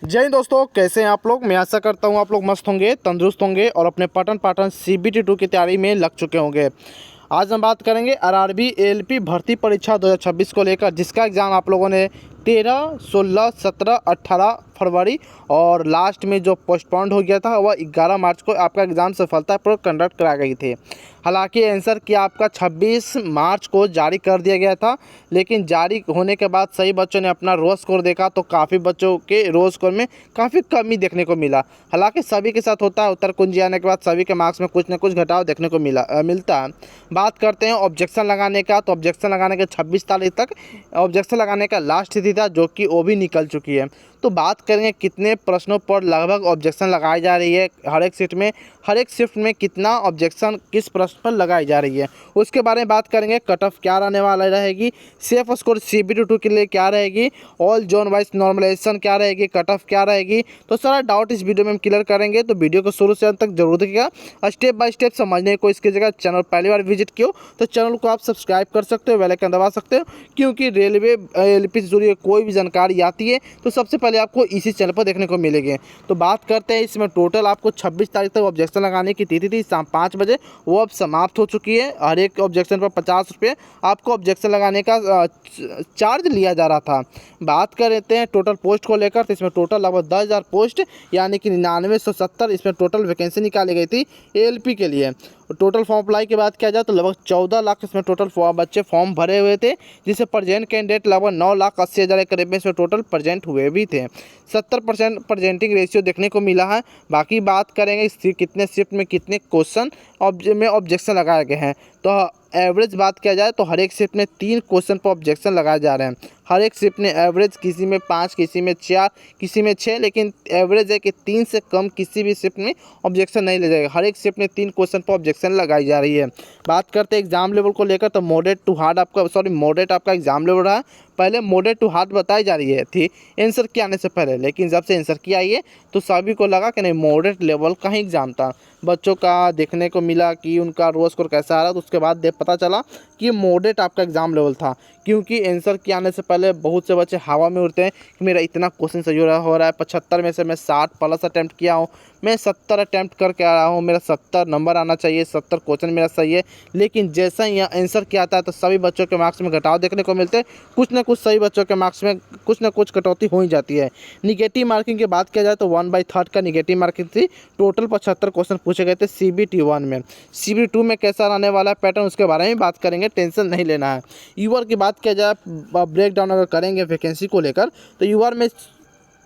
जय हिंद दोस्तों, कैसे हैं आप लोग। मैं आशा करता हूं आप लोग मस्त होंगे, तंदुरुस्त होंगे और अपने पठन पाठन CBT 2 की तैयारी में लग चुके होंगे। आज हम बात करेंगे RRB ALP भर्ती परीक्षा 2026 को लेकर, जिसका एग्ज़ाम आप लोगों ने 13, 16, 17, 18 फरवरी और लास्ट में जो पोस्टपोन्ड हो गया था वह 11 मार्च को आपका एग्ज़ाम सफलतापूर्वक कंडक्ट करा गई थी। हालांकि आंसर की आपका 26 मार्च को जारी कर दिया गया था, लेकिन जारी होने के बाद सही बच्चों ने अपना रो स्कोर देखा तो काफ़ी बच्चों के रो स्कोर में काफ़ी कमी देखने को मिला। हालांकि सभी के साथ होता है, उत्तर कुंजी आने के बाद सभी के मार्क्स में कुछ न कुछ घटाव देखने को मिलता है। बात करते हैं ऑब्जेक्शन लगाने का, तो ऑब्जेक्शन लगाने के 26 तारीख तक ऑब्जेक्शन लगाने का लास्ट तिथि था, जो कि वो भी निकल चुकी है। तो बात करेंगे कितने प्रश्नों पर लगभग ऑब्जेक्शन लगाई जा रही है, हर एक शिफ्ट में कितना ऑब्जेक्शन किस प्रश्न पर लगाई जा रही है, उसके बारे में बात करेंगे। कट ऑफ क्या रहने वाला रहेगी, सेफ स्कोर CBT 2 के लिए क्या रहेगी, ऑल जोन वाइज नॉर्मलाइजेशन क्या रहेगी, कट ऑफ क्या रहेगी, तो सारा डाउट इस वीडियो में हम क्लियर करेंगे। तो वीडियो को शुरू से अंत तक जरूर देखिएगा, स्टेप बाय स्टेप समझने को। इसकी जगह चैनल पहली बार विजिट किया तो चैनल को आप सब्सक्राइब कर सकते हो, बेल आइकन दबा सकते हो, क्योंकि रेलवे LP से जुड़ी कोई भी जानकारी आती है तो सबसे पहले आपको इसी चैनल पर देखने को मिलेगी। तो बात करते हैं, इसमें टोटल आपको 26 तारीख तक ऑब्जेक्शन लगाने की तिथि थी शाम 5 बजे, वो अब समाप्त हो चुकी है। हर एक ऑब्जेक्शन पर 50 रुपये आपको ऑब्जेक्शन लगाने का चार्ज लिया जा रहा था। बात कर लेते हैं टोटल पोस्ट को लेकर, तो इसमें टोटल लगभग 10,000 पोस्ट यानी कि 9970 इसमें टोटल वैकेंसी निकाली गई थी ALP के लिए। टोटल फॉर्म अप्लाई की बात किया जाए तो लगभग 14 लाख इसमें टोटल बच्चे फॉर्म भरे हुए थे, जिसे प्रेजेंट कैंडिडेट लगभग 9,80,000 के करीब में इसमें टोटल प्रेजेंट हुए भी थे। 70% प्रेजेंटिंग रेशियो देखने को मिला है। बाकी बात करेंगे कितने शिफ्ट में कितने क्वेश्चन में ऑब्जेक्शन लगाए गए हैं, तो एवरेज बात किया जाए तो हर एक शिफ्ट में 3 क्वेश्चन पर ऑब्जेक्शन लगाए जा रहे हैं। हर एक शिफ्ट में एवरेज किसी में 5, किसी में 4, किसी में 6, लेकिन एवरेज है कि 3 से कम किसी भी शिफ्ट में ऑब्जेक्शन नहीं ले जाएगा। हर एक शिफ्ट में 3 क्वेश्चन पर ऑब्जेक्शन लगाई जा रही है। बात करते हैं एग्जाम लेवल को लेकर, तो मॉडरेट आपका एग्जाम लेवल रहा। पहले मॉडरेट टू हार्ड बताई जा रही थी आंसर की आने से पहले, लेकिन जब से आंसर की आई है तो सभी को लगा कि नहीं मॉडरेट लेवल का ही एग्जाम था। बच्चों का देखने को मिला कि उनका रो स्कोर कैसा आ रहा, तो उसके बाद पता चला कि मॉडरेट आपका एग्जाम लेवल था, क्योंकि आंसर के आने से पहले बहुत से बच्चे हवा में उड़ते हैं कि मेरा इतना क्वेश्चन सही हो रहा है, 75 में से मैं 60 प्लस अटैम्प्ट किया हूँ, मैं 70 अटैम्प्ट करके आ रहा हूँ, मेरा 70 नंबर आना चाहिए, 70 क्वेश्चन मेरा सही है। लेकिन जैसा ही आंसर किया आता है तो सभी बच्चों के मार्क्स में घटाव देखने को मिलते हैं। कुछ ना कुछ सही बच्चों के मार्क्स में कुछ ना कुछ कटौती हो ही जाती है। निगेटिव मार्किंग की बात किया जाए तो 1/3 का निगेटिव मार्किंग थी। टोटल 75 क्वेश्चन पूछे गए थे CBT 1 में। CBT 2 में कैसा रहने वाला है पैटर्न, उसके बारे में बात करेंगे, टेंशन नहीं लेना है। यूआर की बात किया जाए, ब्रेक डाउन अगर करेंगे वैकेंसी को लेकर, तो यूआर में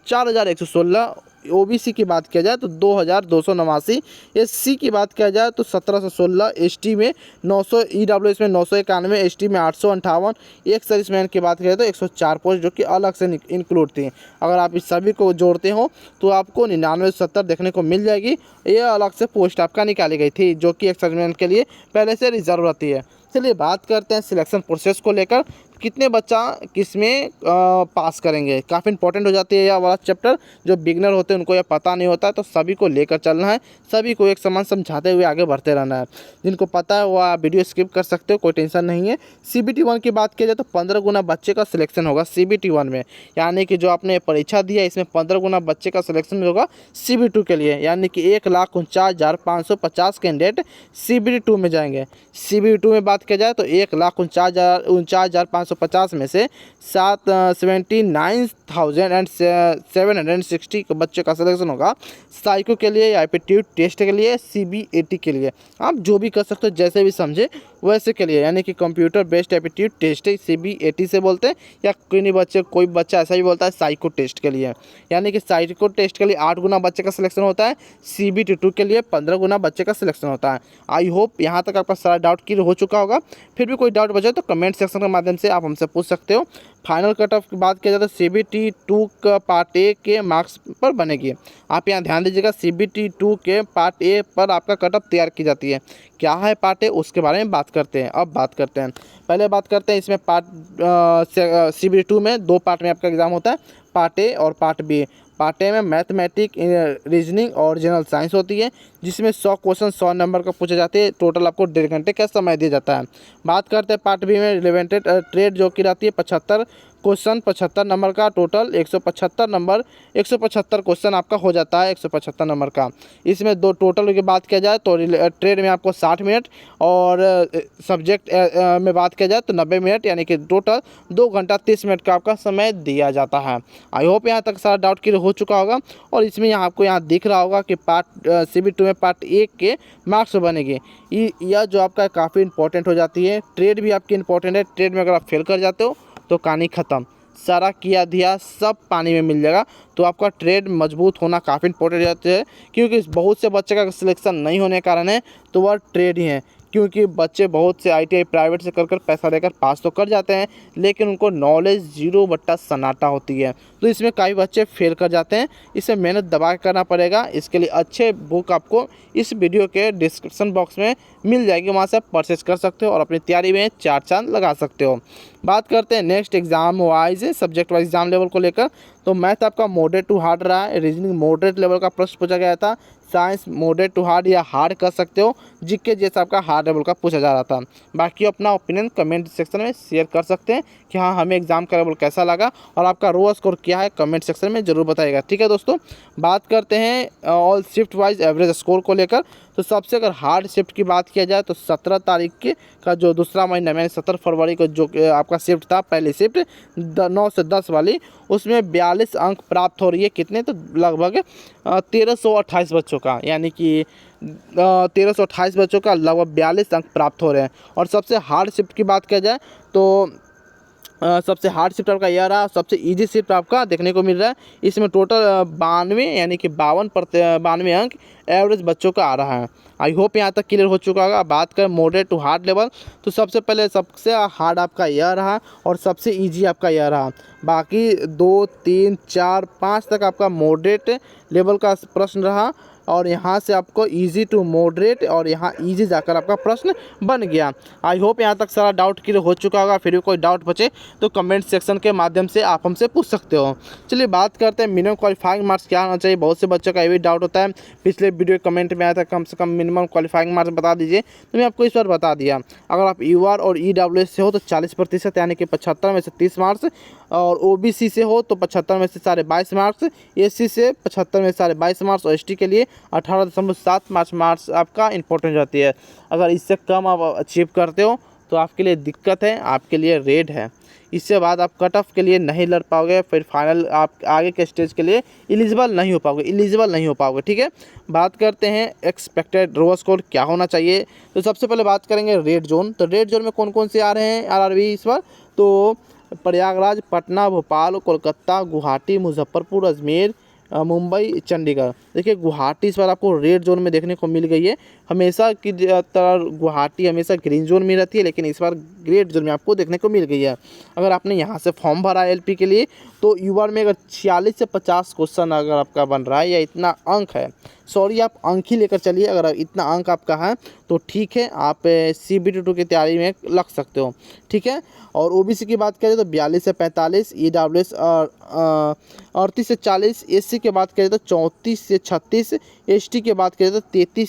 4,116, OBC की बात किया जाए तो 2,289, SC की बात किया जाए तो 1,716, ST में 900, EWS में 991, ST में 858, एक सर्विसमैन की बात करें तो 104 पोस्ट जो कि अलग से इंक्लूड थी। अगर आप इस सभी को जोड़ते हो तो आपको 9970 देखने को मिल जाएगी। ये अलग से पोस्ट आपका निकाली गई थी, जो कि एक सर्विसमैन के लिए पहले से रिजर्व रहती है। चलिए बात करते हैं सिलेक्शन प्रोसेस को लेकर, कितने बच्चा किसमें पास करेंगे। काफ़ी इंपॉर्टेंट हो जाती है यह वाला चैप्टर। जो बिगनर होते हैं उनको यह पता नहीं होता है, तो सभी को लेकर चलना है, सभी को एक समान समझाते हुए आगे बढ़ते रहना है। जिनको पता है वह वीडियो स्किप कर सकते हो, कोई टेंशन नहीं है। CBT 1 की बात की जाए तो 15 गुना बच्चे का सिलेक्शन होगा CBT 1 में, यानी कि जो आपने परीक्षा दिया इसमें 15 गुना बच्चे का सिलेक्शन होगा CBT 2 के लिए, यानी कि 1,49,550 कैंडिडेट CBT 2 में जाएंगे। CBT 2 में बात किया जाए तो 1,49,550 में से 79,760 बच्चे का सिलेक्शन होगा साइको के लिए या एप्टीट्यूड टेस्ट के लिए, CBAT के लिए। आप जो भी कर सकते हो, जैसे भी समझे वैसे के लिए, यानी कि computer based aptitude test CBAT से बोलते हैं, या कोई बच्चा ऐसा भी बोलता है साइको टेस्ट के लिए। यानी कि साइको टेस्ट के लिए 8 गुना बच्चे का सिलेक्शन होता है, CBT 2 के लिए 15 गुना बच्चे का सिलेक्शन होता है। आई होप यहाँ तक आपका सारा डाउट क्लियर हो चुका होगा। फिर भी कोई डाउट बचे तो कमेंट सेक्शन के माध्यम से आप हमसे पूछ सकते हो। फाइनल कट ऑफ की बात किया जाए तो CBT 2 का पार्ट A के मार्क्स पर बनेगी। आप यहाँ ध्यान दीजिएगा, CBT 2 के पार्ट A पर आपका कट ऑफ तैयार की जाती है। क्या है पार्ट A, उसके बारे में बात करते हैं। अब बात करते हैं, पहले बात करते हैं इसमें CBT 2 में 2 पार्ट में आपका एग्जाम होता है, पार्ट A और पार्ट B। पार्ट ए में मैथमेटिक, रीजनिंग और जनरल साइंस होती है, जिसमें 100 क्वेश्चन 100 नंबर का पूछे जाते हैं। टोटल आपको 1.5 घंटे का समय दिया जाता है। बात करते हैं पार्ट बी में रिलेवेंटेड ट्रेड जो कि रहती है 75 क्वेश्चन 75 नंबर का, टोटल 175 नंबर, 175 क्वेश्चन आपका हो जाता है 175 नंबर का। इसमें दो टोटल की बात किया जाए तो ट्रेड में आपको 60 मिनट और सब्जेक्ट में बात किया जाए तो 90 मिनट, यानी कि टोटल 2 घंटा 30 मिनट का आपका समय दिया जाता है। आई होप यहाँ तक सारा डाउट क्लियर हो चुका होगा। और इसमें यहाँ आपको यहाँ दिख रहा होगा कि पार्ट CB2 में पार्ट 1 के मार्क्स बनेंगे। यह जो आपका काफ़ी इंपॉर्टेंट हो जाती है। ट्रेड भी आपकी इंपॉर्टेंट है। ट्रेड में अगर आप फेल कर जाते हो तो कहानी ख़त्म, सारा किया दिया सब पानी में मिल जाएगा। तो आपका ट्रेड मजबूत होना काफ़ी इंपॉर्टेंट हो जाता है, क्योंकि बहुत से बच्चे का सिलेक्शन नहीं होने के कारण है तो वह ट्रेड ही है। क्योंकि बच्चे बहुत से ITI प्राइवेट से कर पैसा देकर पास तो कर जाते हैं, लेकिन उनको नॉलेज 0 सन्नाटा होती है। तो इसमें कई बच्चे फेल कर जाते हैं। इसे मेहनत दबा के करना पड़ेगा। इसके लिए अच्छे बुक आपको इस वीडियो के डिस्क्रिप्शन बॉक्स में मिल जाएगी, वहाँ से आप परचेज कर सकते हो और अपनी तैयारी में 4 चांद लगा सकते हो। बात करते हैं next exam wise, subject wise exam level को लेकर। तो मैथ आपका मॉडरेट टू हार्ड रहा है। रीजनिंग मॉडरेट लेवल का प्रश्न पूछा गया था। साइंस मॉडरेट टू हार्ड या हार्ड कर सकते हो। जीके जैसा आपका हार्ड लेवल का पूछा जा रहा था। बाकी अपना ओपिनियन कमेंट सेक्शन में शेयर कर सकते हैं कि हाँ हमें एग्जाम का लेवल कैसा लगा और आपका रो स्कोर क्या है, कमेंट सेक्शन में ज़रूर बताइएगा। ठीक है दोस्तों, बात करते हैं all shift wise average score को लेकर। तो सबसे अगर हार्ड शिफ्ट की बात किया जाए तो 17 तारीख के का जो दूसरा महीना में 17 फरवरी को जो आपका शिफ्ट था, पहली शिफ्ट 9 से 10 वाली, उसमें 42 अंक प्राप्त हो रही है। कितने? तो लगभग 1328 बच्चों का, यानी कि 1328 बच्चों का लगभग 42 अंक प्राप्त हो रहे हैं। और सबसे हार्ड शिफ्ट की बात किया जाए तो सबसे हार्ड शिफ्ट आपका यह रहा। सबसे इजी शिफ्ट आपका देखने को मिल रहा है। इसमें टोटल 92 यानी कि 92 अंक एवरेज बच्चों का आ रहा है। आई होप यहाँ तक क्लियर हो चुका होगा। बात करें मॉडरेट टू हार्ड लेवल, तो सबसे पहले सबसे हार्ड आपका यह रहा और सबसे इजी आपका यह रहा। बाकी 2, 3, 4, 5 तक आपका मॉडरेट लेवल का प्रश्न रहा और यहाँ से आपको इजी टू मॉडरेट और यहाँ इजी जाकर आपका प्रश्न बन गया। आई होप यहाँ तक सारा डाउट क्लियर हो चुका होगा। फिर भी कोई डाउट बचे तो कमेंट सेक्शन के माध्यम से आप हमसे पूछ सकते हो। चलिए बात करते हैं मिनिमम क्वालिफाइंग मार्क्स क्या होना चाहिए। बहुत से बच्चों का ये भी डाउट होता है। पिछले वीडियो कमेंट में आया था कम से कम मिनिमम क्वालिफाइंग मार्क्स बता दीजिए, तो मैं आपको इस बार बता दिया। अगर आप UR और EWS से हो तो 40% यानी कि 75 में से 30 मार्क्स, और OBC से हो तो 75 में से 22.5 मार्क्स, SC से 75 में से 22.5 मार्क्स और ST के लिए 18.7 मार्क्स आपका इंपॉर्टेंट जाती है। अगर इससे कम आप अचीव करते हो तो आपके लिए दिक्कत है, आपके लिए रेड है। इससे बाद आप कट ऑफ के लिए नहीं लड़ पाओगे, फिर फाइनल आप आगे के स्टेज के लिए एलिजिबल नहीं हो पाओगे। ठीक है, बात करते हैं एक्सपेक्टेड रो स्कोर क्या होना चाहिए। तो सबसे पहले बात करेंगे रेड जोन। तो रेड जोन में कौन कौन से आ रहे हैं RRB इस बार? तो प्रयागराज, पटना, भोपाल, कोलकाता, गुवाहाटी, मुजफ्फरपुर, अजमेर, मुंबई, चंडीगढ़। देखिए गुवाहाटी इस बार आपको रेड जोन में देखने को मिल गई है। हमेशा की तरह गुवाहाटी हमेशा ग्रीन जोन में रहती है, लेकिन इस बार रेड जोन में आपको देखने को मिल गई है। अगर आपने यहाँ से फॉर्म भरा है LP के लिए तो UR में अगर 46 से 50 क्वेश्चन अगर आपका बन रहा है या इतना अंक है, सॉरी आप अंक ही लेकर चलिए, अगर इतना अंक आपका है तो ठीक है, आप CBT2 की तैयारी में लग सकते हो। ठीक है, और OBC की बात करें तो 42 से 45, EWS 38 से 40, SC की बात करें तो 34 से 36, ST की बात करें तो 30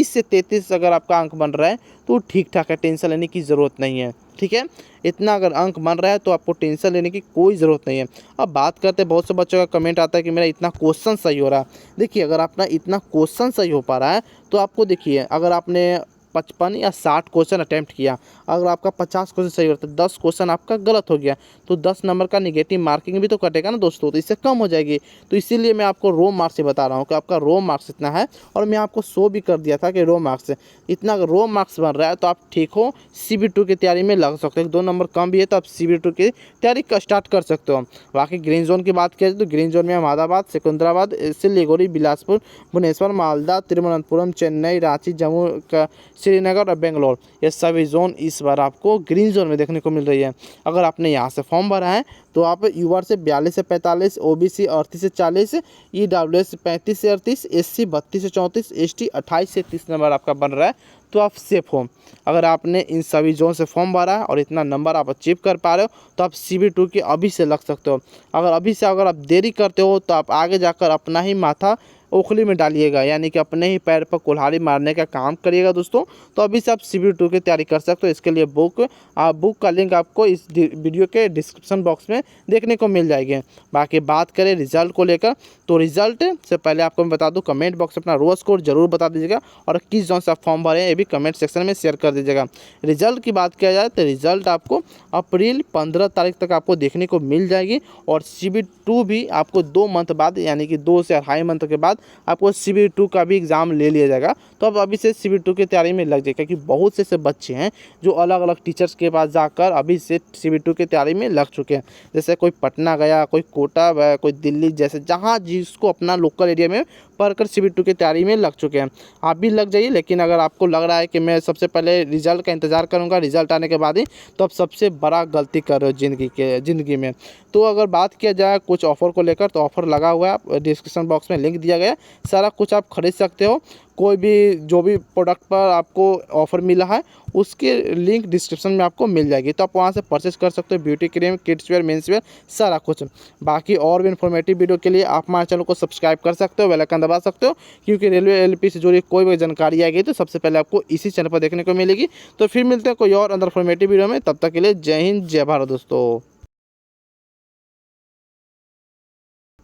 से 33 अगर आपका अंक बन रहा है तो ठीक ठाक है, टेंशन लेने की ज़रूरत नहीं है। ठीक है, इतना अगर अंक बन रहा है तो आपको टेंशन लेने की कोई ज़रूरत नहीं है। अब बात करते हैं, बहुत से बच्चों का कमेंट आता है कि मेरा इतना क्वेश्चन सही हो रहा है। देखिए अगर अपना इतना क्वेश्चन सही हो पा रहा है तो आपको देखिए, अगर आपने 55 या 60 क्वेश्चन अटैम्प्ट किया, अगर आपका 50 क्वेश्चन सही होता है, 10 क्वेश्चन आपका गलत हो गया तो 10 नंबर का निगेटिव मार्किंग भी तो कटेगा ना दोस्तों, तो इससे कम हो जाएगी। तो इसीलिए मैं आपको रो मार्क्स से बता रहा हूँ कि आपका रो मार्क्स इतना है, और मैं आपको शो भी कर दिया था कि रो मार्क्स इतना, अगर रो मार्क्स बन रहा है तो आप ठीक हो, CB2 की तैयारी में लग सकते हो। 2 नंबर कम भी है तो आप CB2 की तैयारी स्टार्ट कर सकते हो। बाकी ग्रीन जोन की बात करें तो ग्रीन जोन में अहमदाबाद, सिकंदराबाद, सिलीगुड़ी, बिलासपुर, भुवनेश्वर, मालदा, तिरुवनंतपुरम, चेन्नई, रांची, जम्मू का, श्रीनगर और बेंगलोर, ये सभी जोन इस बार आपको ग्रीन जोन में देखने को मिल रही है। अगर आपने यहाँ से फॉर्म भरा है तो आप UR से 42 से 45, OBC 38 से 40, EWS 35 से 38, SC 32 से 34, ST 28 से 30 नंबर आपका बन रहा है तो आप सेफ हो। अगर आपने इन सभी जोन से फॉर्म भरा है और इतना नंबर आप अचीव कर पा रहे हो तो आप CB2 के अभी से लग सकते हो। अगर अभी से अगर आप देरी करते हो तो आप आगे जाकर अपना ही माथा ओखली में डालिएगा, यानी कि अपने ही पैर पर कुल्हाड़ी मारने का काम करिएगा दोस्तों। तो अभी से आप CBT2 की तैयारी कर सकते हो। इसके लिए बुक का लिंक आपको इस वीडियो के डिस्क्रिप्शन बॉक्स में देखने को मिल जाएगी। बाकी बात करें रिजल्ट को लेकर, तो रिजल्ट से पहले आपको मैं बता दूं, कमेंट बॉक्स में अपना रोल स्कोर जरूर बता दीजिएगा और किस जोन से आप फॉर्म भरे हैं ये भी कमेंट सेक्शन में शेयर कर दीजिएगा। रिजल्ट की बात किया जाए तो रिजल्ट आपको अप्रैल 15 तारीख तक आपको देखने को मिल जाएगी और CBT2 भी आपको 2 मंथ बाद, यानी कि 2 से 2.5 मंथ के बाद आपको CBT2 का भी एग्ज़ाम ले लिया जाएगा। तो अब अभी से CBT2 की तैयारी में लग जाए, क्योंकि बहुत से बच्चे हैं जो अलग अलग टीचर्स के पास जाकर अभी से CBT2 की तैयारी में लग चुके हैं। जैसे कोई पटना गया, कोई कोटा गया, कोई दिल्ली, जैसे जहाँ जिसको अपना लोकल एरिया में पढ़कर CBT2 की तैयारी में लग चुके हैं। आप भी लग जाइए, लेकिन अगर आपको लग रहा है कि मैं सबसे पहले रिजल्ट का इंतज़ार करूंगा, रिजल्ट आने के बाद ही, तो आप सबसे बड़ा गलती कर रहे हो ज़िंदगी में। तो अगर बात किया जाए कुछ ऑफ़र को लेकर, तो ऑफ़र लगा हुआ है, आप डिस्क्रिप्शन बॉक्स में लिंक दिया गया है, सारा कुछ आप खरीद सकते हो। कोई भी जो भी प्रोडक्ट पर आपको ऑफ़र मिला है उसके लिंक डिस्क्रिप्शन में आपको मिल जाएगी, तो आप वहाँ से परचेस कर सकते हो। Beauty cream, kids where, men's wear, सारा कुछ। बाकी और भी इन्फॉर्मेटिव वीडियो के लिए आप हमारे चैनल को सब्सक्राइब कर सकते हो, बेल आइकन दबा सकते हो, क्योंकि रेलवे LP से जुड़ी कोई भी जानकारी आएगी तो सबसे पहले आपको इसी चैनल पर देखने को मिलेगी। तो फिर मिलते हैं कोई और अंदर इन्फॉर्मेटिव वीडियो में, तब तक के लिए जय हिंद, जय भारत दोस्तों।